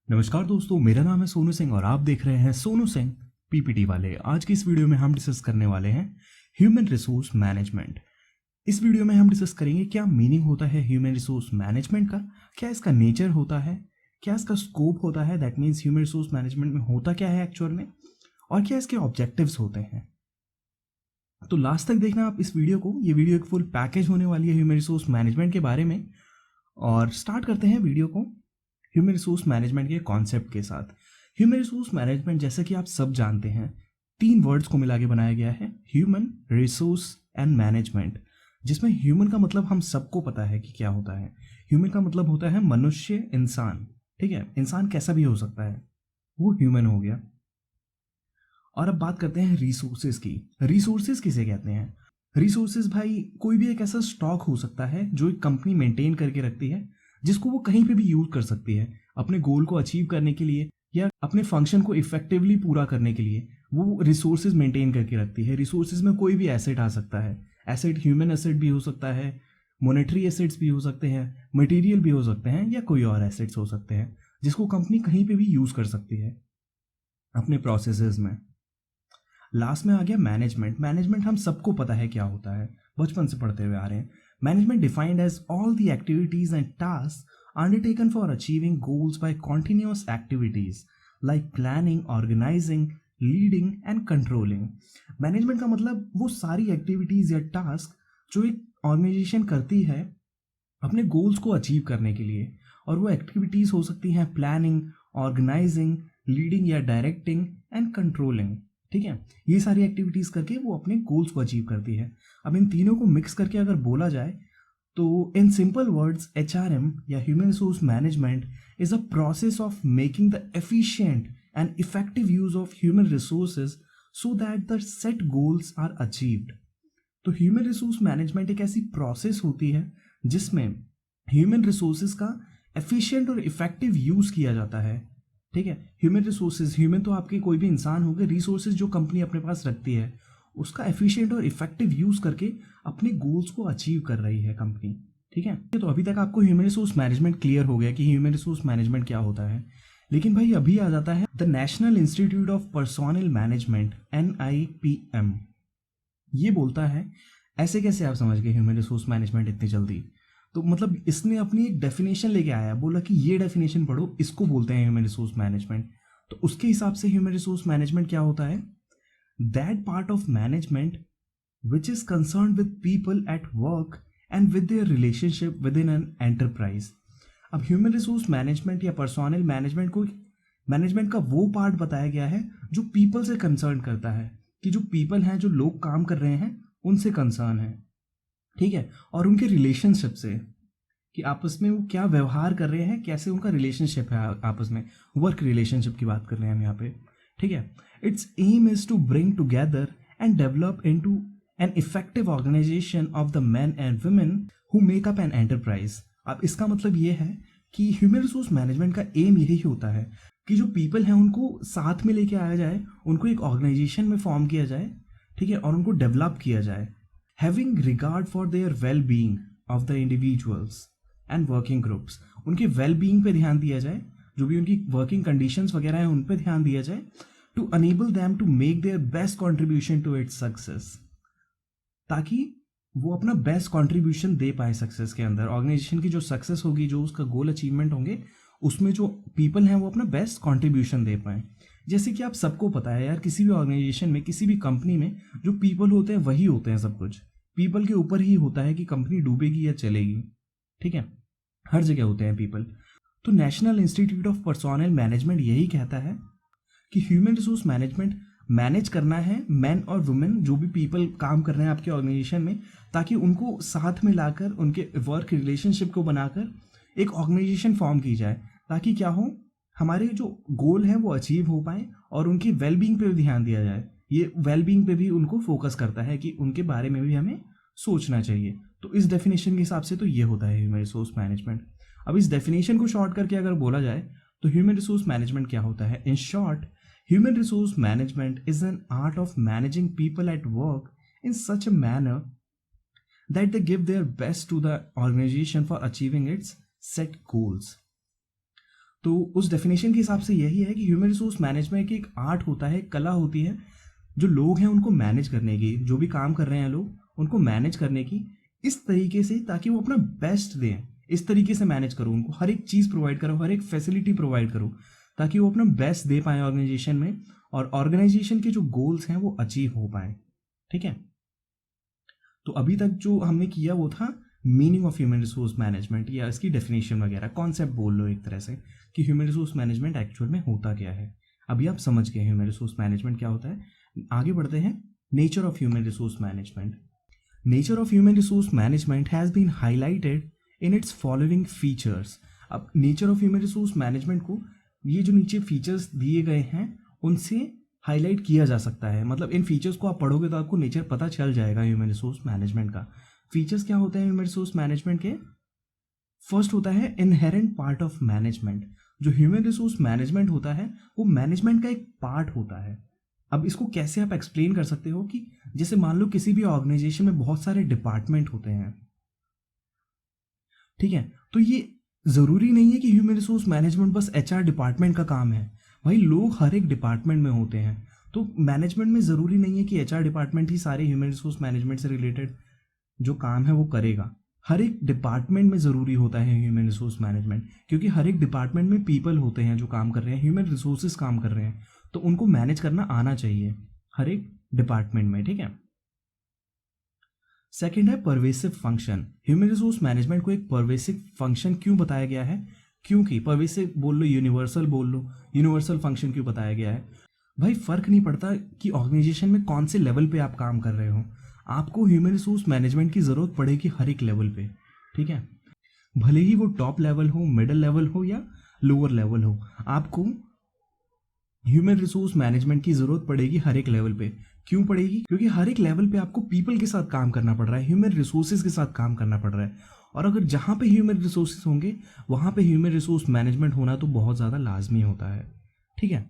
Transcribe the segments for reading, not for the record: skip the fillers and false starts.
नमस्कार दोस्तों, मेरा नाम है सोनू सिंह और आप देख रहे हैं सोनू सिंह पीपीटी वाले। आज की इस वीडियो में हम डिस्कस करने वाले हैं ह्यूमन रिसोर्स मैनेजमेंट। इस वीडियो में हम डिस्कस करेंगे क्या मीनिंग होता है ह्यूमन रिसोर्स मैनेजमेंट का, क्या इसका नेचर होता है, क्या इसका स्कोप होता है, that means human resource management में होता क्या है एक्चुअल में, और क्या इसके ऑब्जेक्टिव्स होते हैं। तो लास्ट तक देखना आप इस वीडियो को। ये वीडियो एक फुल पैकेज होने वाली है ह्यूमन रिसोर्स मैनेजमेंट के बारे में। और स्टार्ट करते हैं वीडियो को ह्यूमन रिसोर्स मैनेजमेंट के कॉन्सेप्ट के साथ। ह्यूमन रिसोर्स मैनेजमेंट जैसे कि आप सब जानते हैं, तीन वर्ड्स को मिला के बनाया गया है, ह्यूमन रिसोर्स एंड मैनेजमेंट। जिसमें ह्यूमन का मतलब हम सबको पता है कि क्या होता है। ह्यूमन का मतलब होता है मनुष्य, इंसान। ठीक है, इंसान कैसा भी हो सकता है, वो ह्यूमन हो गया। और अब बात करते हैं रिसोर्सेज की। रिसोर्सेज किसे कहते हैं? रिसोर्सेज भाई कोई भी एक ऐसा स्टॉक हो सकता है जो एक कंपनी मेंटेन करके रखती है, जिसको वो कहीं पे भी यूज कर सकती है अपने गोल को अचीव करने के लिए या अपने फंक्शन को इफेक्टिवली पूरा करने के लिए। वो रिसोर्सेज मेंटेन करके रखती है। रिसोर्सेज में कोई भी एसेट आ सकता है। एसेट ह्यूमन एसेट भी हो सकता है, मॉनेटरी एसेट्स भी हो सकते हैं, मटेरियल भी हो सकते हैं, या कोई और एसेट्स हो सकते हैं जिसको कंपनी कहीं पे भी यूज कर सकती है अपने प्रोसेसेस में। लास्ट में आ गया मैनेजमेंट। मैनेजमेंट हम सबको पता है क्या होता है, बचपन से पढ़ते हुए आ रहे हैं। Management defined as all the activities and task undertaken for achieving goals by continuous activities like planning, organizing, leading and controlling. Management का मतलब वो सारी एक्टिविटीज या टास्क जो एक ऑर्गेनाइजेशन करती है अपने गोल्स को अचीव करने के लिए। और वो एक्टिविटीज हो सकती हैं प्लानिंग, ऑर्गेनाइजिंग, लीडिंग या डायरेक्टिंग एंड कंट्रोलिंग। ठीक है, ये सारी एक्टिविटीज करके वो अपने गोल्स को अचीव करती है। अब इन तीनों को मिक्स करके अगर बोला जाए तो इन सिंपल वर्ड्स HRM या human resource management is a process of making the efficient and effective use of human resources so that the set goals are achieved. तो ह्यूमन रिसोर्स मैनेजमेंट एक ऐसी process होती है जिसमें human resources का efficient और effective use किया जाता है। ठीक है, ह्यूमन रिसोर्सेज, ह्यूमन तो आपके कोई भी इंसान हो गए, रिसोर्सेज जो कंपनी अपने पास रखती है उसका एफिशिएंट और इफेक्टिव यूज करके अपने गोल्स को अचीव कर रही है कंपनी। ठीक है, तो अभी तक आपको ह्यूमन रिसोर्स मैनेजमेंट क्लियर हो गया कि ह्यूमन रिसोर्स मैनेजमेंट क्या होता है। लेकिन भाई अभी आ जाता है the national institute of personnel management NIPM। ये बोलता है, ऐसे कैसे आप समझ गए ह्यूमन रिसोर्स मैनेजमेंट इतनी जल्दी? तो मतलब इसने अपनी एक डेफिनेशन लेके आया, बोला कि ये डेफिनेशन पढ़ो, इसको बोलते हैं ह्यूमन रिसोर्स मैनेजमेंट। तो उसके हिसाब से ह्यूमन रिसोर्स मैनेजमेंट क्या होता है? That part of management which is concern with people at work and with their relationship with in an enterprise. अब ह्यूमन रिसोर्स मैनेजमेंट या पर्सोनल मैनेजमेंट को मैनेजमेंट का वो पार्ट बताया गया है जो पीपल से कंसर्न करता है, कि जो पीपल हैं, जो लोग काम कर रहे हैं, उनसे कंसर्न है। ठीक है, और उनके रिलेशनशिप से, कि आपस में वो क्या व्यवहार कर रहे हैं, कैसे उनका रिलेशनशिप है आपस में। वर्क रिलेशनशिप की बात कर रहे हैं हम यहाँ पे। ठीक है, its aim is to bring together and develop into an effective organization of the man and women who make up an enterprise. अब इसका मतलब ये है कि ह्यूमन रिसोर्स मैनेजमेंट का एम यही होता है कि जो पीपल हैं उनको साथ में लेके आया जाए, उनको एक ऑर्गेनाइजेशन में फॉर्म किया जाए। ठीक है, और उनको डेवलप किया जाए, having regard for their well being of the individuals and working groups. उनके वेल बीइंग पे ध्यान दिया जाए, जो भी उनकी वर्किंग कंडीशंस वगैरह हैं उन पे ध्यान दिया जाए, to enable them to make their best contribution to its success, ताकि वो अपना बेस्ट कंट्रीब्यूशन दे पाए सक्सेस के अंदर। ऑर्गेनाइजेशन की जो सक्सेस होगी, जो उसका गोल अचीवमेंट होंगे, उसमें जो पीपल हैं वो अपना बेस्ट कंट्रीब्यूशन दे पाए। जैसे कि आप सबको पता है यार, किसी भी ऑर्गेनाइजेशन में, किसी भी कंपनी में जो पीपल होते हैं वही होते हैं सब कुछ। पीपल के ऊपर ही होता है कि कंपनी डूबेगी या चलेगी। ठीक है, हर जगह होते हैं पीपल। तो national institute of personnel management यही कहता है कि ह्यूमन रिसोर्स मैनेजमेंट मैनेज करना है मैन और वुमेन, जो भी पीपल काम कर रहे हैं आपके ऑर्गेनाइजेशन में, ताकि उनको साथ में लाकर उनके वर्क रिलेशनशिप को बनाकर एक ऑर्गेनाइजेशन फॉर्म की जाए, ताकि क्या हो, हमारे जो गोल हैं वो अचीव हो पाए और उनकी वेलबींग पे भी ध्यान दिया जाए। ये वेलबींग पे भी उनको फोकस करता है कि उनके बारे में भी हमें सोचना चाहिए। तो इस डेफिनेशन के हिसाब से तो ये होता है ह्यूमन रिसोर्स मैनेजमेंट। अब इस डेफिनेशन को शॉर्ट करके अगर बोला जाए तो ह्यूमन रिसोर्स मैनेजमेंट क्या होता है? In short, human resource management is an art of managing people at work in such a manner that they give their best to the organization for achieving its set goals. तो उस definition के हिसाब से यही है कि human resource management एक art होता है, कला होती है जो लोग हैं उनको मैनेज करने की, जो भी काम कर रहे हैं लोग उनको मैनेज करने की इस तरीके से ताकि वो अपना बेस्ट दें। इस तरीके से मैनेज करो, उनको हर एक चीज़ प्रोवाइड करो, हर एक फैसिलिटी प्रोवाइड करो ताकि वो अपना बेस्ट दे पाए ऑर्गेनाइजेशन में और ऑर्गेनाइजेशन के जो गोल्स हैं वो अचीव हो पाए। ठीक है, तो अभी तक जो हमने किया वो था meaning of human resource management या इसकी डेफिनेशन वगैरह, कॉन्सेप्ट बोल लो एक तरह से कि ह्यूमन रिसोर्स मैनेजमेंट एक्चुअल में होता क्या है। अभी आप समझ गए ह्यूमन रिसोर्स मैनेजमेंट क्या होता है। आगे बढ़ते हैं। Nature of human resource management. Nature of human resource management has been highlighted in its following features. अब nature of human resource management को ये जो नीचे फीचर्स दिए गए हैं उनसे हाईलाइट किया जा सकता है। मतलब इन फीचर्स को आप पढ़ोगे तो आपको नेचर पता चल जाएगा ह्यूमन रिसोर्स मैनेजमेंट का। फीचर्स क्या होते हैं ह्यूमन रिसोर्स मैनेजमेंट के? फर्स्ट होता है इनहेरेंट पार्ट ऑफ मैनेजमेंट। जो ह्यूमन रिसोर्स मैनेजमेंट होता है वो मैनेजमेंट का एक पार्ट होता है। अब इसको कैसे आप एक्सप्लेन कर सकते हो कि जैसे मान लो किसी भी ऑर्गेनाइजेशन में बहुत सारे डिपार्टमेंट होते हैं, ठीक है, तो ये जरूरी नहीं है कि ह्यूमन रिसोर्स मैनेजमेंट बस एचआर डिपार्टमेंट का काम है। भाई लोग हर एक डिपार्टमेंट में होते हैं, तो मैनेजमेंट में जरूरी नहीं है कि एचआर डिपार्टमेंट ही सारे ह्यूमन रिसोर्स मैनेजमेंट से रिलेटेड जो काम है वो करेगा। हर एक डिपार्टमेंट में ज़रूरी होता है ह्यूमन रिसोर्स मैनेजमेंट, क्योंकि हर एक डिपार्टमेंट में पीपल होते हैं जो काम कर रहे हैं, ह्यूमन रिसोर्सेज काम कर रहे हैं, तो उनको मैनेज करना आना चाहिए हर एक डिपार्टमेंट में। ठीक है, सेकंड है pervasive function. Human resource management को एक परवेसिव फंक्शन क्यों बताया गया है? क्योंकि परवेसिव बोल लो, यूनिवर्सल बोल लो, यूनिवर्सल फंक्शन क्यों बताया गया है? भाई फर्क नहीं पड़ता कि ऑर्गेनाइजेशन में कौन से लेवल पे आप काम कर रहे हो, आपको ह्यूमन रिसोर्स मैनेजमेंट की ज़रूरत पड़ेगी हर एक लेवल पे। ठीक है, भले ही वो टॉप लेवल हो, मिडिल लेवल हो या लोअर लेवल हो, आपको ह्यूमन रिसोर्स मैनेजमेंट की ज़रूरत पड़ेगी हर एक लेवल पे। क्यों पड़ेगी? क्योंकि हर एक लेवल पे आपको पीपल के साथ काम करना पड़ रहा है, ह्यूमन रिसोर्सेज के साथ काम करना पड़ रहा है, और अगर जहाँ पे ह्यूमन रिसोर्सेज होंगे वहाँ पे ह्यूमन रिसोर्स मैनेजमेंट होना तो बहुत ज़्यादा लाजमी होता है। ठीक है,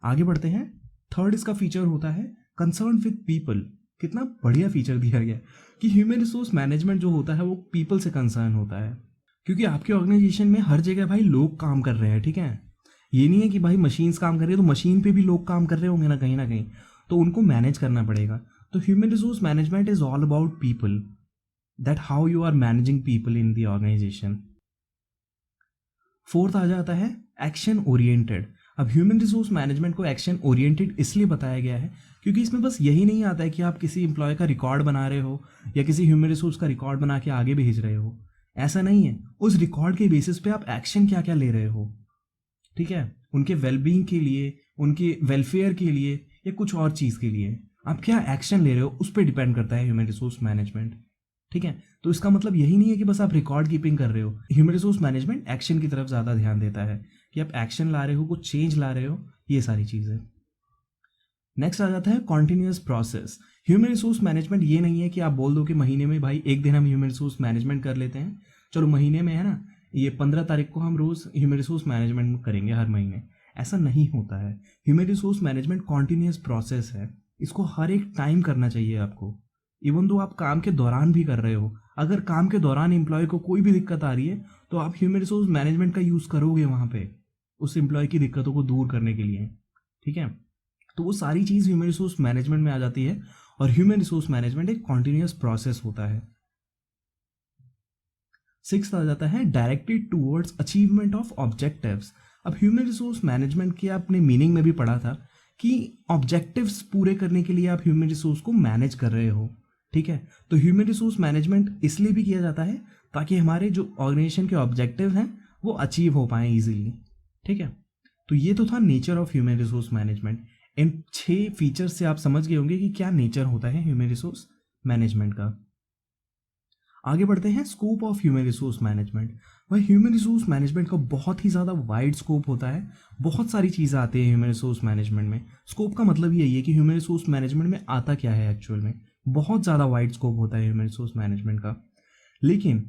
आगे बढ़ते हैं। थर्ड इसका फीचर होता है कंसर्न विद पीपल। कितना बढ़िया फीचर दिया गया कि ह्यूमन रिसोर्स मैनेजमेंट जो होता है वो पीपल से कंसर्न होता है, क्योंकि आपके ऑर्गेनाइजेशन में हर जगह भाई लोग काम कर रहे हैं। ठीक है, ये नहीं है कि भाई मशीन्स काम कर रही है तो मशीन पे भी लोग काम कर रहे होंगे ना कहीं, तो उनको मैनेज करना पड़ेगा। तो human resource management is all about people, that how you are managing people in the organisation. Fourth आ जाता है एक्शन ओरिएंटेड। अब ह्यूमन रिसोर्स मैनेजमेंट को एक्शन ओरिएंटेड इसलिए बताया गया है क्योंकि इसमें बस यही नहीं आता है कि आप किसी एम्प्लॉय का रिकॉर्ड बना रहे हो या किसी ह्यूमन रिसोर्स का रिकॉर्ड बना के आगे भेज रहे हो। ऐसा नहीं है, उस रिकॉर्ड के बेसिस पे आप एक्शन क्या क्या ले रहे हो। ठीक है, उनके वेलबींग के लिए, उनके वेलफेयर के लिए या कुछ और चीज़ के लिए आप क्या एक्शन ले रहे हो उस पर डिपेंड करता है ह्यूमन रिसोर्स मैनेजमेंट। ठीक है, तो इसका मतलब यही नहीं है कि बस आप रिकॉर्ड कीपिंग कर रहे हो। ह्यूमन रिसोर्स मैनेजमेंट एक्शन की तरफ ज़्यादा ध्यान देता है कि आप एक्शन ला रहे हो, कुछ चेंज ला रहे हो, ये सारी चीज़ें। नेक्स्ट आ जाता है continuous process. Human resource management ये नहीं है कि आप बोल दो कि महीने में भाई एक दिन हम ह्यूमन रिसोर्स मैनेजमेंट कर लेते हैं, चलो महीने में है ना ये 15 तारीख को हम रोज़ ह्यूमन रिसोर्स मैनेजमेंट करेंगे हर महीने। ऐसा नहीं होता है। Human resource management continuous process है, इसको हर एक टाइम करना चाहिए आपको। इवन दो आप काम के दौरान भी कर रहे हो, अगर काम के दौरान एम्प्लॉय को कोई भी दिक्कत आ रही है तो आप ह्यूमन रिसोर्स मैनेजमेंट का यूज़ करोगे वहाँ पे उस एम्प्लॉय की दिक्कतों को दूर करने के लिए। ठीक है, तो वो सारी चीज़ ह्यूमन रिसोर्स मैनेजमेंट में आ जाती है और ह्यूमन रिसोर्स मैनेजमेंट एक कॉन्टिन्यूस प्रोसेस होता है। सिक्स्थ आ जाता है directed towards achievement of objectives. अब ह्यूमन रिसोर्स मैनेजमेंट के आपने मीनिंग में भी पढ़ा था कि ऑब्जेक्टिव्स पूरे करने के लिए आप ह्यूमन रिसोर्स को मैनेज कर रहे हो। ठीक है, तो ह्यूमन रिसोर्स मैनेजमेंट इसलिए भी किया जाता है ताकि हमारे जो ऑर्गेनाइजेशन के ऑब्जेक्टिव हैं वो अचीव हो पाए इजीली। ठीक है, तो ये तो था nature of human resource management. In 6 features से आप समझ गए होंगे कि क्या नेचर होता है ह्यूमन रिसोर्स मैनेजमेंट का। आगे बढ़ते हैं scope of human resource management. वह ह्यूमन रिसोर्स मैनेजमेंट का बहुत ही ज़्यादा वाइड स्कोप होता है, बहुत सारी चीज़ें आती हैं ह्यूमन रिसोर्स मैनेजमेंट में। स्कोप का मतलब यही है कि ह्यूमन रिसोर्स मैनेजमेंट में आता क्या है एक्चुअल में। बहुत ज़्यादा वाइड स्कोप होता है ह्यूमन रिसोर्स मैनेजमेंट का, लेकिन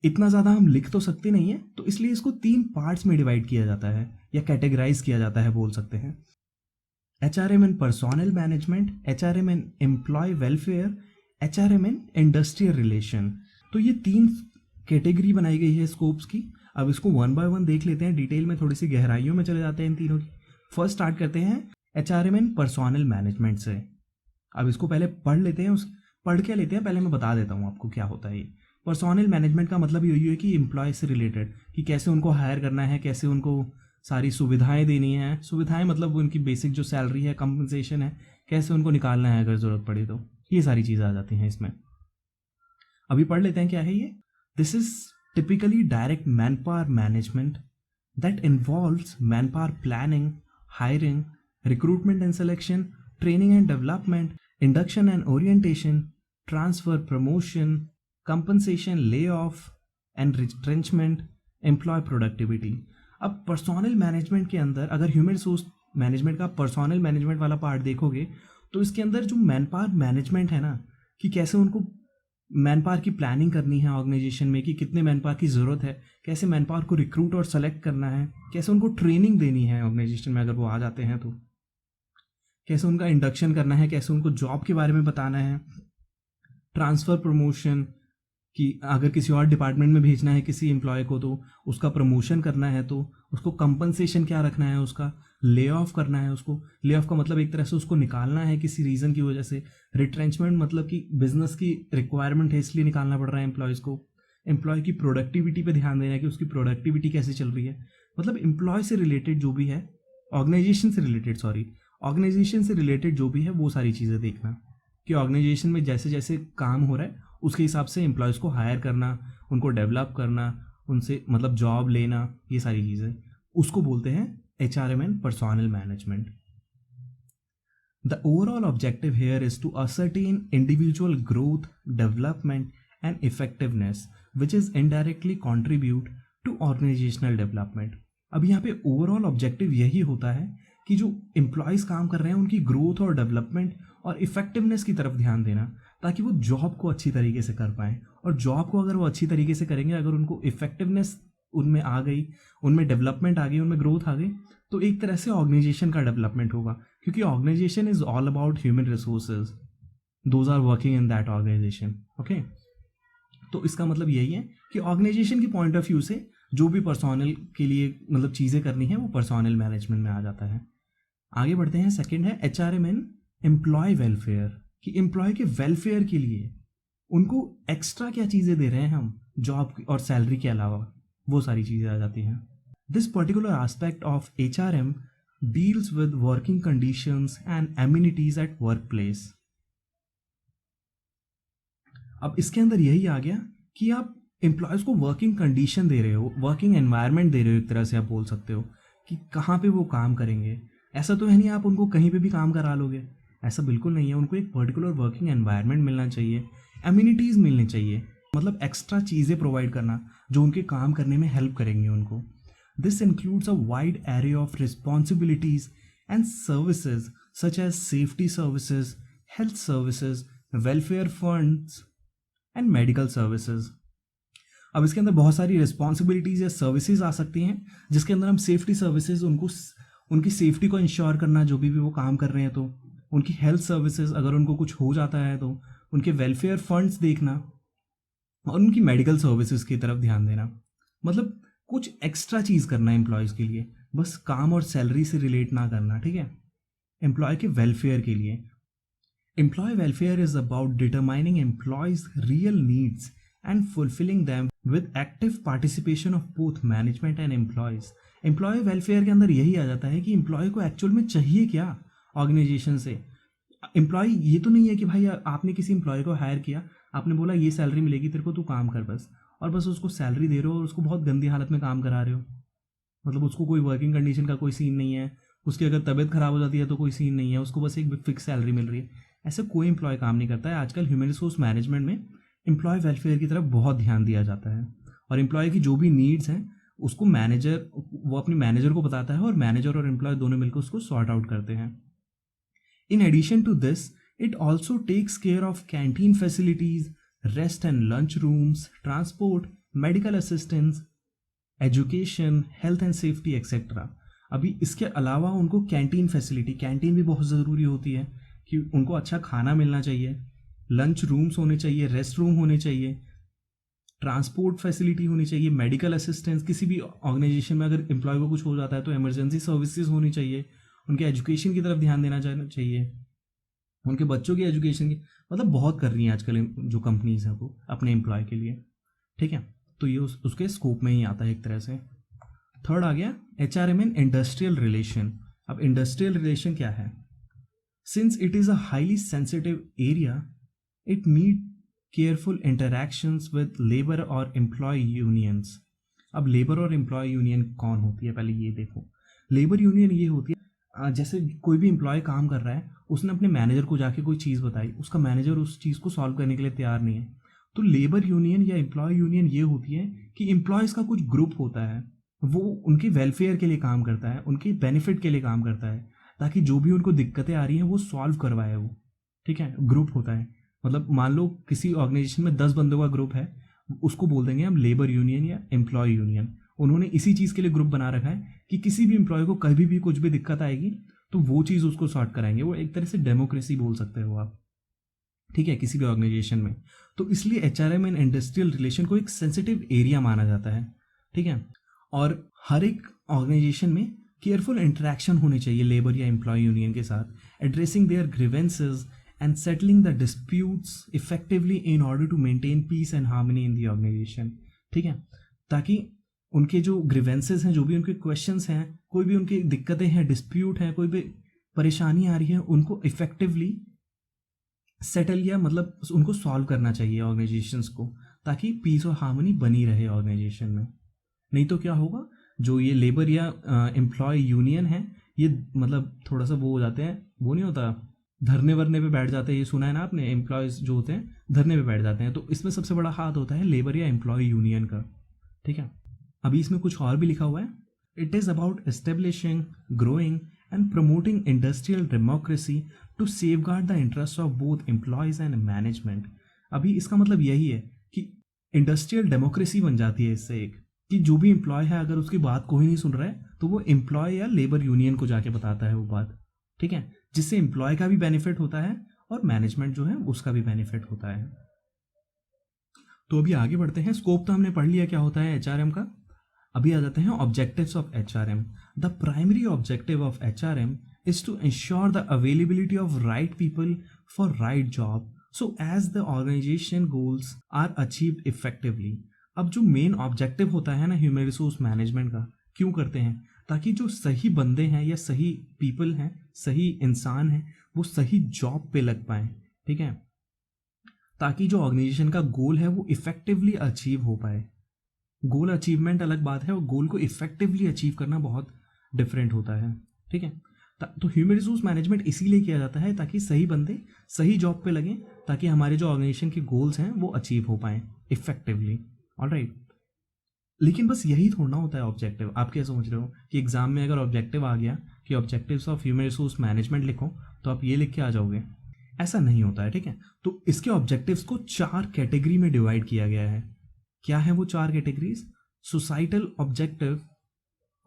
इतना ज़्यादा हम लिख तो सकते नहीं है, तो इसलिए इसको 3 पार्ट्स में डिवाइड किया जाता है या कैटेगराइज किया जाता है बोल सकते हैं। HRM and personnel management, HRM and employee welfare, HRM and industrial relation. तो ये 3 कैटेगरी बनाई गई है स्कोप्स की। अब इसको वन बाय वन देख लेते हैं, डिटेल में थोड़ी सी गहराइयों में चले जाते हैं इन तीनों की। फर्स्ट स्टार्ट करते हैं HRM एंड पर्सोनल मैनेजमेंट से। अब इसको पहले पढ़ लेते हैं, पढ़ के लेते हैं, पहले मैं बता देता हूँ आपको क्या होता है ये। पर्सोनल मैनेजमेंट का मतलब यही है कि एम्प्लॉय से रिलेटेड, कि कैसे उनको हायर करना है, कैसे उनको सारी सुविधाएं देनी है। सुविधाएं मतलब उनकी बेसिक जो सैलरी है, कंपनसेशन है, कैसे उनको निकालना है अगर ज़रूरत पड़ी तो, ये सारी चीज़ें आ जाती हैं इसमें। अभी पढ़ लेते हैं क्या है ये। This is typically direct man power management that involves man power planning, hiring, recruitment and selection, training and development, induction and orientation, transfer, promotion, compensation, layoff and retrenchment, employee productivity। अब पर्सोनल मैनेजमेंट के अंदर अगर human resource management का personnel management वाला part देखोगे तो इसके अंदर जो मैन पावर मैनेजमेंट है ना, कि कैसे उनको मैन पावर की प्लानिंग करनी है ऑर्गेनाइजेशन में, कि कितने मैन पावर की ज़रूरत है, कैसे मैन पावर को रिक्रूट और सेलेक्ट करना है, कैसे उनको ट्रेनिंग देनी है ऑर्गेनाइजेशन में अगर वो आ जाते हैं तो, कैसे उनका इंडक्शन करना है, कैसे उनको जॉब के बारे में बताना है, ट्रांसफ़र, प्रमोशन, कि अगर किसी और डिपार्टमेंट में भेजना है किसी एम्प्लॉय को तो उसका प्रमोशन करना है तो उसको कंपनसेशन क्या रखना है, उसका ले ऑफ करना है, उसको ले ऑफ का मतलब एक तरह से उसको निकालना है किसी रीज़न की वजह से। रिट्रेंचमेंट मतलब कि बिजनेस की रिक्वायरमेंट है इसलिए निकालना पड़ रहा है एम्प्लॉयज़ को। एम्प्लॉय की प्रोडक्टिविटी पे ध्यान देना है कि उसकी प्रोडक्टिविटी कैसे चल रही है, मतलब एम्प्लॉय से रिलेटेड जो भी है, ऑर्गेनाइजेशन से रिलेटेड जो भी है वो सारी चीज़ें देखना, कि ऑर्गेनाइजेशन में जैसे जैसे काम हो रहा है उसके हिसाब से एम्प्लॉयज़ को हायर करना, उनको डेवलप करना, उनसे मतलब जॉब लेना, ये सारी चीज़ें उसको बोलते हैं HRM and personnel management. The overall objective here is to ascertain individual growth, development and effectiveness which is indirectly contribute to organizational development. अब यहाँ पे ओवरऑल ऑब्जेक्टिव यही होता है कि जो एम्प्लॉयज़ काम कर रहे हैं उनकी ग्रोथ और डेवलपमेंट और इफेक्टिवनेस की तरफ ध्यान देना, ताकि वो जॉब को अच्छी तरीके से कर पाएँ। और जॉब को अगर वो अच्छी तरीके से करेंगे, अगर उनको इफेक्टिवनेस उनमें आ गई, उनमें डेवलपमेंट आ गई, उनमें ग्रोथ आ गई, तो एक तरह से ऑर्गेनाइजेशन का डेवलपमेंट होगा, क्योंकि organization is all about human resources, those are working in that organization. Okay, तो इसका मतलब यही है कि ऑर्गेनाइजेशन की पॉइंट ऑफ व्यू से जो भी पर्सोनल के लिए मतलब चीज़ें करनी है वो पर्सोनल मैनेजमेंट में आ जाता है। आगे बढ़ते हैं, सेकंड है HRM एंड एम्प्लॉय वेलफेयर, कि एम्प्लॉय के वेलफेयर के लिए उनको एक्स्ट्रा क्या चीज़ें दे रहे हैं हम जॉब और सैलरी के अलावा, वो सारी चीज़ें आ जाती हैं। This particular aspect of HRM deals with working conditions and amenities at work place. अब इसके अंदर यही आ गया कि आप एम्प्लॉयज़ को वर्किंग कंडीशन दे रहे हो, वर्किंग एनवायरनमेंट दे रहे हो, एक तरह से आप बोल सकते हो कि कहाँ पे वो काम करेंगे। ऐसा तो है नहीं आप उनको कहीं पे भी काम करा लोगे, ऐसा बिल्कुल नहीं है। उनको एक पर्टिकुलर वर्किंग एनवायरनमेंट मिलना चाहिए, एम्यूनिटीज़ मिलनी चाहिए, मतलब एक्स्ट्रा चीज़ें प्रोवाइड करना जो उनके काम करने में हेल्प करेंगे उनको। This includes a wide array of responsibilities and services such as safety services, health services, welfare funds and medical services. अब इसके अंदर बहुत सारी रिस्पॉन्सिबिलिटीज़ या सर्विसेज आ सकती हैं, जिसके अंदर हम सेफ्टी सर्विसेज, उनको उनकी सेफ्टी को इंश्योर करना जो भी वो काम कर रहे हैं, तो उनकी हेल्थ सर्विसेज अगर उनको कुछ हो जाता है तो उनके वेलफेयर फंड्स देखना, और उनकी मेडिकल सर्विसेज की तरफ ध्यान देना, मतलब कुछ एक्स्ट्रा चीज़ करना एम्प्लॉयज़ के लिए, बस काम और सैलरी से रिलेट ना करना, ठीक है। एम्प्लॉय के वेलफेयर के लिए, employee welfare is about determining employees real needs and fulfilling them with active participation of both management and employees। Employee welfare के अंदर यही आ जाता है कि एम्प्लॉय को एक्चुअल में चाहिए क्या ऑर्गेनाइजेशन से। एम्प्लॉय ये तो नहीं है कि भाई आपने किसी एम्प्लॉय को हायर किया, आपने बोला ये सैलरी मिलेगी तेरे को, तू काम कर बस, और बस उसको सैलरी दे रहे हो और उसको बहुत गंदी हालत में काम करा रहे हो, मतलब उसको कोई वर्किंग कंडीशन का कोई सीन नहीं है, उसकी अगर तबीयत खराब हो जाती है तो कोई सीन नहीं है, उसको बस एक फिक्स सैलरी मिल रही है। ऐसे कोई एम्प्लॉय काम नहीं करता है। आजकल ह्यूमन रिसोर्स मैनेजमेंट में एम्प्लॉय वेलफेयर की तरफ बहुत ध्यान दिया जाता है, और एम्प्लॉय की जो भी नीड्स हैं उसको मैनेजर, वो अपने मैनेजर को बताता है, और मैनेजर और एम्प्लॉय दोनों मिलकर उसको सॉर्ट आउट करते हैं। In addition to this it also takes care of canteen facilities, rest and lunch rooms, transport, medical assistance, education, health and safety etcetera. अभी इसके अलावा उनको कैंटीन फैसिलिटी, कैंटीन भी बहुत ज़रूरी होती है कि उनको अच्छा खाना मिलना चाहिए, लंच रूम्स होने चाहिए, रेस्ट रूम होने चाहिए, ट्रांसपोर्ट फैसिलिटी होनी चाहिए, मेडिकल असिस्टेंस, किसी भी ऑर्गेनाइजेशन में अगर एम्प्लॉय को कुछ हो जाता है तो इमरजेंसी सर्विसेज होनी चाहिए, उनके एजुकेशन की तरफ ध्यान देना चाहिए, उनके बच्चों की एजुकेशन की, मतलब बहुत कर रही हैं आजकल जो कंपनीज हैं वो अपने एम्प्लॉय के लिए, ठीक है। तो ये उसके स्कोप में ही आता है एक तरह से। थर्ड आ गया HRM इन इंडस्ट्रियल रिलेशन। अब इंडस्ट्रियल रिलेशन क्या है? Since it is a highly sensitive area, it need careful interactions with labour और एम्प्लॉय यूनियंस। अब लेबर और एम्प्लॉय यूनियन कौन होती है, पहले ये देखो। लेबर यूनियन ये होती है, जैसे कोई भी एम्प्लॉय काम कर रहा है, उसने अपने मैनेजर को जाके कोई चीज़ बताई, उसका मैनेजर उस चीज़ को सॉल्व करने के लिए तैयार नहीं है, तो लेबर यूनियन या एम्प्लॉय यूनियन ये होती है कि एम्प्लॉयज़ का कुछ ग्रुप होता है, वो उनके वेलफेयर के लिए काम करता है, उनके बेनिफिट के लिए काम करता है, ताकि जो भी उनको दिक्कतें आ रही हैं वो सॉल्व करवाए वो, ठीक है। ग्रुप होता है, मतलब मान लो किसी ऑर्गेनाइजेशन में 10 बंदों का ग्रुप है, उसको बोल देंगे हम लेबर यूनियन या एम्प्लॉय यूनियन। उन्होंने इसी चीज़ के लिए ग्रुप बना रखा है कि किसी भी एम्प्लॉय को कभी भी कुछ भी दिक्कत आएगी तो वो चीज़ उसको सॉर्ट कराएंगे। वो एक तरह से डेमोक्रेसी बोल सकते हो आप, ठीक है, किसी भी ऑर्गेनाइजेशन में। तो इसलिए HRM एंड इंडस्ट्रियल रिलेशन को एक सेंसिटिव एरिया माना जाता है, ठीक है। और हर एक ऑर्गेनाइजेशन में केयरफुल इंटरेक्शन होनी चाहिए लेबर या एम्प्लॉय यूनियन के साथ, addressing their grievances and settling the disputes effectively in order to maintain peace and harmony in the organization, ठीक है। ताकि उनके जो ग्रीवेंसेस हैं, जो भी उनके क्वेश्चंस हैं, कोई भी उनकी दिक्कतें हैं, डिस्प्यूट हैं, कोई भी परेशानी आ रही है, उनको इफेक्टिवली सेटल या मतलब उनको सॉल्व करना चाहिए ऑर्गेनाइजेशंस को, ताकि पीस और हार्मनी बनी रहे ऑर्गेनाइजेशन में। नहीं तो क्या होगा, जो ये लेबर या एम्प्लॉय यूनियन है, ये मतलब थोड़ा सा वो हो जाते हैं, वो नहीं होता, धरने वरने पे बैठ जाते हैं। ये सुना है ना आपने, एम्प्लॉयज़ जो होते हैं धरने पे बैठ जाते हैं। तो इसमें सबसे बड़ा हाथ होता है लेबर या एम्प्लॉय यूनियन का, ठीक है। अभी इसमें कुछ और भी लिखा हुआ है, it is about establishing, growing and promoting industrial democracy to safeguard the interest of both employees and management. अभी इसका मतलब यही है कि इंडस्ट्रियल डेमोक्रेसी बन जाती है इससे, एक कि जो भी एम्प्लॉय है अगर उसकी बात कोई नहीं सुन रहा है तो वो एम्प्लॉय या लेबर यूनियन को जाके बताता है वो बात, ठीक है, जिससे एम्प्लॉय का भी बेनिफिट होता है और मैनेजमेंट जो है उसका भी बेनिफिट होता है। तो अभी आगे बढ़ते हैं। स्कोप तो हमने पढ़ लिया क्या होता है HRM का। अभी आ जाते हैं objectives of HRM। The primary objective of HRM is to ensure the availability of right people for right job so as the organization goals are achieved effectively. अब जो मेन ऑब्जेक्टिव होता है ना ह्यूमन रिसोर्स मैनेजमेंट का, क्यों करते हैं, ताकि जो सही बंदे हैं या सही पीपल हैं, सही इंसान हैं, वो सही जॉब पे लग पाएँ, ठीक है, ताकि जो ऑर्गेनाइजेशन का गोल है वो इफेक्टिवली अचीव हो पाए। गोल अचीवमेंट अलग बात है और गोल को इफेक्टिवली अचीव करना बहुत डिफरेंट होता है, ठीक है। तो ह्यूमन रिसोर्स मैनेजमेंट इसीलिए किया जाता है ताकि सही बंदे सही जॉब पे लगें, ताकि हमारे जो ऑर्गेनाइजेशन के गोल्स हैं वो अचीव हो पाएँ इफेक्टिवली। ऑलराइट, लेकिन बस यही थोड़ा होता है ऑब्जेक्टिव। आप क्या समझ रहे हो कि एग्जाम में अगर ऑब्जेक्टिव आ गया कि objectives of human resource management लिखो तो आप ये लिख के आ जाओगे, ऐसा नहीं होता है, ठीक है। तो इसके ऑब्जेक्टिव्स को 4 कैटेगरी में डिवाइड किया गया है। क्या है वो 4 categories? Societal objective,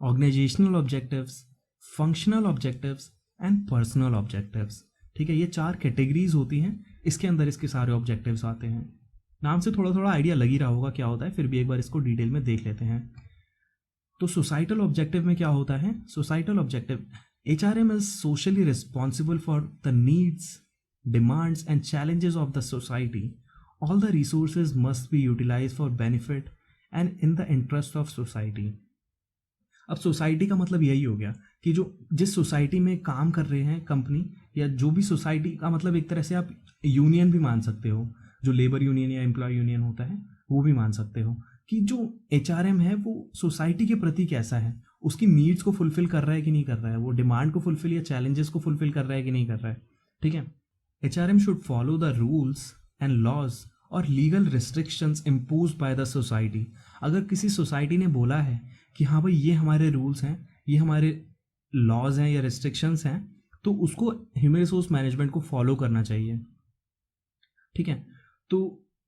organizational objectives, functional objectives and personal objectives, ठीक है। ये 4 कैटेगरीज होती हैं, इसके अंदर इसके सारे ऑब्जेक्टिव्स आते हैं। नाम से थोड़ा थोड़ा आइडिया लग ही रहा होगा क्या होता है, फिर भी एक बार इसको डिटेल में देख लेते हैं। तो सोसाइटल ऑब्जेक्टिव में क्या होता है? Societal objective, HRM is socially responsible for the needs, demands and challenges of the society. All the resources must be utilize for benefit and in the interest of society. अब society का मतलब यही हो गया कि जो जिस सोसाइटी में काम कर रहे हैं कंपनी, या जो भी सोसाइटी का मतलब एक तरह से आप यूनियन भी मान सकते हो, जो लेबर यूनियन या एम्प्लॉय यूनियन होता है वो भी मान सकते हो, कि जो HRM है वो सोसाइटी के प्रति कैसा है, उसकी नीड्स को फुलफिल कर रहा है कि नहीं कर रहा है, वो डिमांड को फुलफिल या चैलेंजेस को फुलफिल कर रहा है कि नहीं कर रहा है, ठीक है। HRM should follow the rules and laws और legal restrictions impose by the society. अगर किसी सोसाइटी ने बोला है कि हाँ भाई ये हमारे रूल्स हैं, ये हमारे लॉज हैं या रिस्ट्रिक्शंस हैं, तो उसको ह्यूमन रिसोर्स मैनेजमेंट को फॉलो करना चाहिए, ठीक है। तो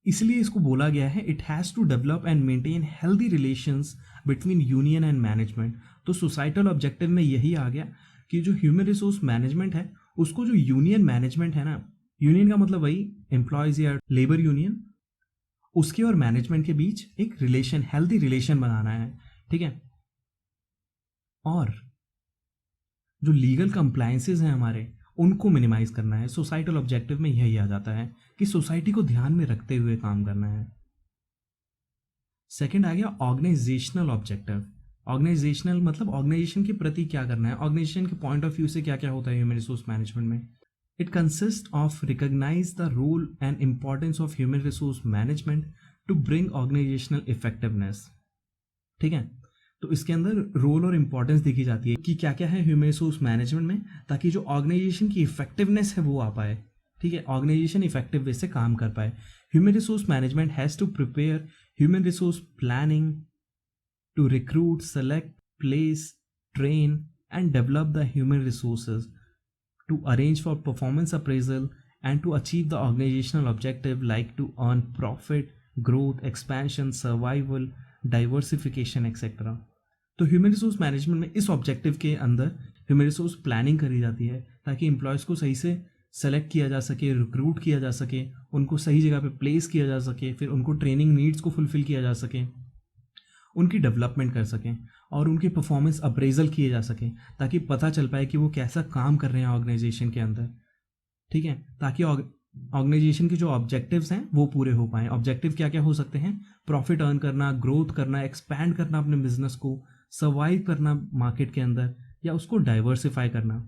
इसलिए इसको बोला गया है it has to develop and maintain healthy relations between union and management. तो सोसाइटल ऑब्जेक्टिव में यही आ गया कि जो ह्यूमन रिसोर्स मैनेजमेंट है उसको जो यूनियन मैनेजमेंट है ना, यूनियन का मतलब वही एम्प्लॉयज़ या लेबर यूनियन, उसके और मैनेजमेंट के बीच एक रिलेशन, हेल्दी रिलेशन बनाना है, ठीक है। और जो लीगल कंप्लायंसेस हैं हमारे, उनको मिनिमाइज करना है। सोसाइटल ऑब्जेक्टिव में यही आ जाता है कि सोसाइटी को ध्यान में रखते हुए काम करना है। सेकंड आ गया ऑर्गेनाइजेशनल ऑब्जेक्टिव। ऑर्गेनाइजेशनल मतलब ऑर्गेनाइजेशन के प्रति क्या करना है, ऑर्गेनाइजेशन के पॉइंट ऑफ व्यू से क्या क्या होता है ह्यूमन रिसोर्स मैनेजमेंट में। It consist of recognize the role and importance of human resource management to bring organizational effectiveness, ठीक है। तो इसके अंदर रोल और इम्पोर्टेंस देखी जाती है कि क्या क्या है ह्यूमन रिसोर्स मैनेजमेंट में, ताकि जो ऑर्गेनाइजेशन की इफेक्टिवनेस है वो आ पाए, ठीक है, ऑर्गेनाइजेशन इफेक्टिव वे से काम कर पाए। Human resource management has to prepare human resource planning to recruit, select, place, train and develop the human resources, to arrange for performance appraisal and to achieve the organizational objective like to earn profit, growth, expansion, survival, diversification, etc. तो human resource management में इस objective के अंदर human resource planning करी जाती है ताकि employees को सही से सेलेक्ट किया जा सके, रिक्रूट किया जा सके, उनको सही जगह पे प्लेस किया जा सके, फिर उनको ट्रेनिंग नीड्स को फुलफिल किया जा सके, उनकी डेवलपमेंट कर सकें और उनके परफॉर्मेंस अप्रेजल किए जा सकें, ताकि पता चल पाए कि वो कैसा काम कर रहे हैं ऑर्गेनाइजेशन के अंदर, ठीक है, ताकि ऑर्गेनाइजेशन के जो ऑब्जेक्टिव्स हैं वो पूरे हो पाएँ। ऑब्जेक्टिव क्या क्या हो सकते हैं, प्रॉफिट अर्न करना, ग्रोथ करना, एक्सपैंड करना अपने बिजनेस को, सर्वाइव करना मार्केट के अंदर, या उसको डाइवर्सिफाई करना,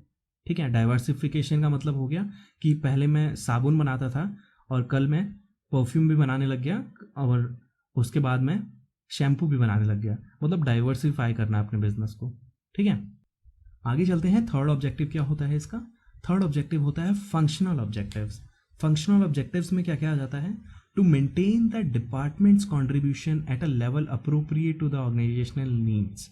ठीक है। डाइवर्सिफिकेशन का मतलब हो गया कि पहले मैं साबुन बनाता था और कल मैं परफ्यूम भी बनाने लग गया और उसके बाद मैं शैम्पू भी बनाने लग गया, मतलब डाइवर्सिफाई करना अपने बिजनेस को, ठीक है। आगे चलते हैं। थर्ड ऑब्जेक्टिव क्या होता है इसका, थर्ड ऑब्जेक्टिव होता है फंक्शनल ऑब्जेक्टिव्स। फंक्शनल ऑब्जेक्टिव्स में क्या क्या आ जाता है, to maintain the department's contribution at a level appropriate to the organizational needs.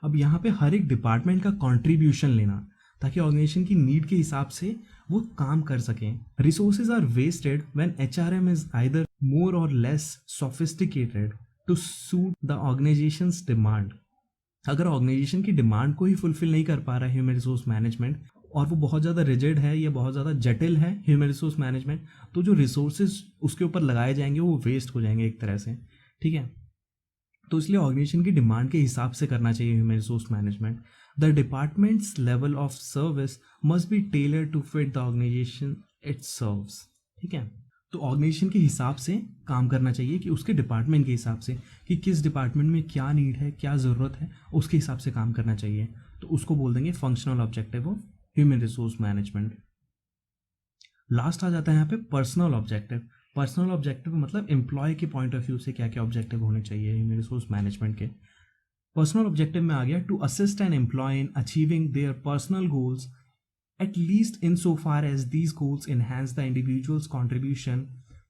अब यहाँ पे हर एक डिपार्टमेंट का कॉन्ट्रीब्यूशन लेना ताकि ऑर्गेनाइजेशन की नीड के हिसाब से वो काम कर सकें। Resources are wasted when HRM is either more और less sophisticated to suit the organisations demand. अगर ऑर्गेनाइजेशन की डिमांड को ही फुलफिल नहीं कर पा रहा है ह्यूमन रिसोर्स मैनेजमेंट, और वो बहुत ज़्यादा रिजिड है या बहुत ज़्यादा जटिल है ह्यूमन रिसोर्स मैनेजमेंट, तो जो रिसोर्सेज उसके ऊपर लगाए जाएंगे वो वेस्ट हो जाएंगे एक तरह से, ठीक है। तो इसलिए ऑर्गेनाइजेशन की डिमांड के हिसाब से करना चाहिए human resource management. The department's level of service must be tailor to fit the organization it serves, ठीक है। तो ऑर्गेनाइजेशन के हिसाब से काम करना चाहिए कि उसके डिपार्टमेंट के हिसाब से कि किस डिपार्टमेंट में क्या नीड है, क्या ज़रूरत है, उसके हिसाब से काम करना चाहिए। तो उसको बोल देंगे functional objective of human resource management. Last आ जाता है यहाँ पे पर्सनल ऑब्जेक्टिव। पर्सनल ऑब्जेक्टिव मतलब एम्प्लॉय के पॉइंट ऑफ व्यू से क्या क्या ऑब्जेक्टिव होने चाहिए ह्यूमन रिसोर्स मैनेजमेंट के। पर्सनल ऑब्जेक्टिव में आ गया to assist an employ in achieving their personal goals at least insofar as these goals enhance the individual's contribution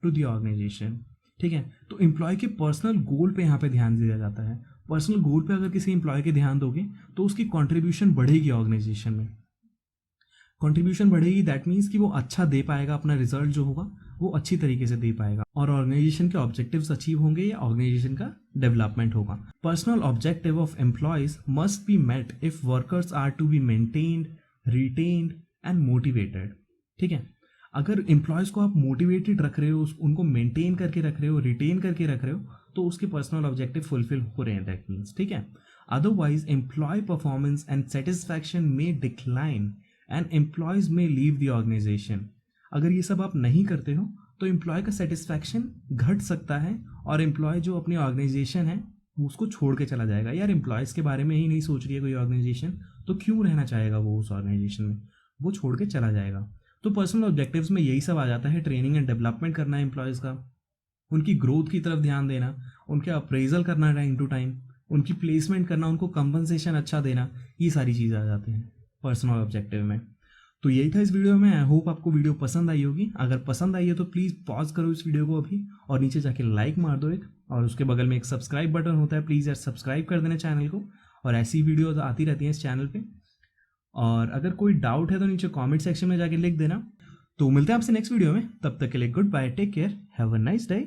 to the organization, ठीक है। तो एम्प्लॉय के पर्सनल गोल पे यहाँ पे ध्यान दिया जाता है। पर्सनल गोल पे अगर किसी एम्प्लॉय के ध्यान दोगे तो उसकी कंट्रीब्यूशन बढ़ेगी ऑर्गेनाइजेशन में। कंट्रीब्यूशन बढ़ेगी दैट मीन्स कि वो अच्छा दे पाएगा, अपना रिजल्ट जो होगा वो अच्छी तरीके से दे पाएगा और ऑर्गेनाइजेशन के ऑब्जेक्टिव्स अचीव होंगे या ऑर्गेनाइजेशन का डेवलपमेंट होगा। Personal objective of employees must be met if workers are to be maintained, retained and motivated, ठीक है। अगर एम्प्लॉयज़ को आप मोटिवेटेड रख रहे हो, उनको मेंटेन करके रख रहे हो, रिटेन करके रख रहे हो, तो उसके पर्सनल ऑब्जेक्टिव फुलफिल हो रहे हैं, दैट मीन्स, ठीक है। Otherwise employee performance and satisfaction में डिक्लाइन एंड एम्प्लॉयज में लीव द ऑर्गेनाइजेशन। अगर ये सब आप नहीं करते हो तो एम्प्लॉय का सेटिस्फैक्शन घट सकता है और एम्प्लॉय जो अपनी ऑर्गेनाइजेशन है उसको छोड़ के चला जाएगा। यार एम्प्लॉयज़ के बारे में ही नहीं सोच रही है कोई ऑर्गेनाइजेशन, तो क्यों रहना चाहेगा वो उस ऑर्गेनाइजेशन में, वो छोड़ के चला जाएगा। तो पर्सनल ऑब्जेक्टिव्स में यही सब आ जाता है, ट्रेनिंग एंड डेवलपमेंट करना है एम्प्लॉयज़ का, उनकी ग्रोथ की तरफ ध्यान देना, उनके अप्रेजल करना टाइम टू टाइम, उनकी प्लेसमेंट करना, उनको कंपनसेशन अच्छा देना, ये सारी चीज़ें आ जाती हैं पर्सनल ऑब्जेक्टिव में। तो यही था इस वीडियो में। आई होप आपको वीडियो पसंद आई होगी। अगर पसंद आई है तो प्लीज़ पॉज करो इस वीडियो को अभी और नीचे जाके लाइक मार दो एक, और उसके बगल में एक सब्सक्राइब बटन होता है, प्लीज़ यार सब्सक्राइब कर देना चैनल को, और ऐसी वीडियोज आती रहती हैं इस चैनल पे। और अगर कोई डाउट है तो नीचे कमेंट सेक्शन में जाके लिख देना। तो मिलते हैं आपसे नेक्स्ट वीडियो में, तब तक के लिए goodbye, take care, have a nice day.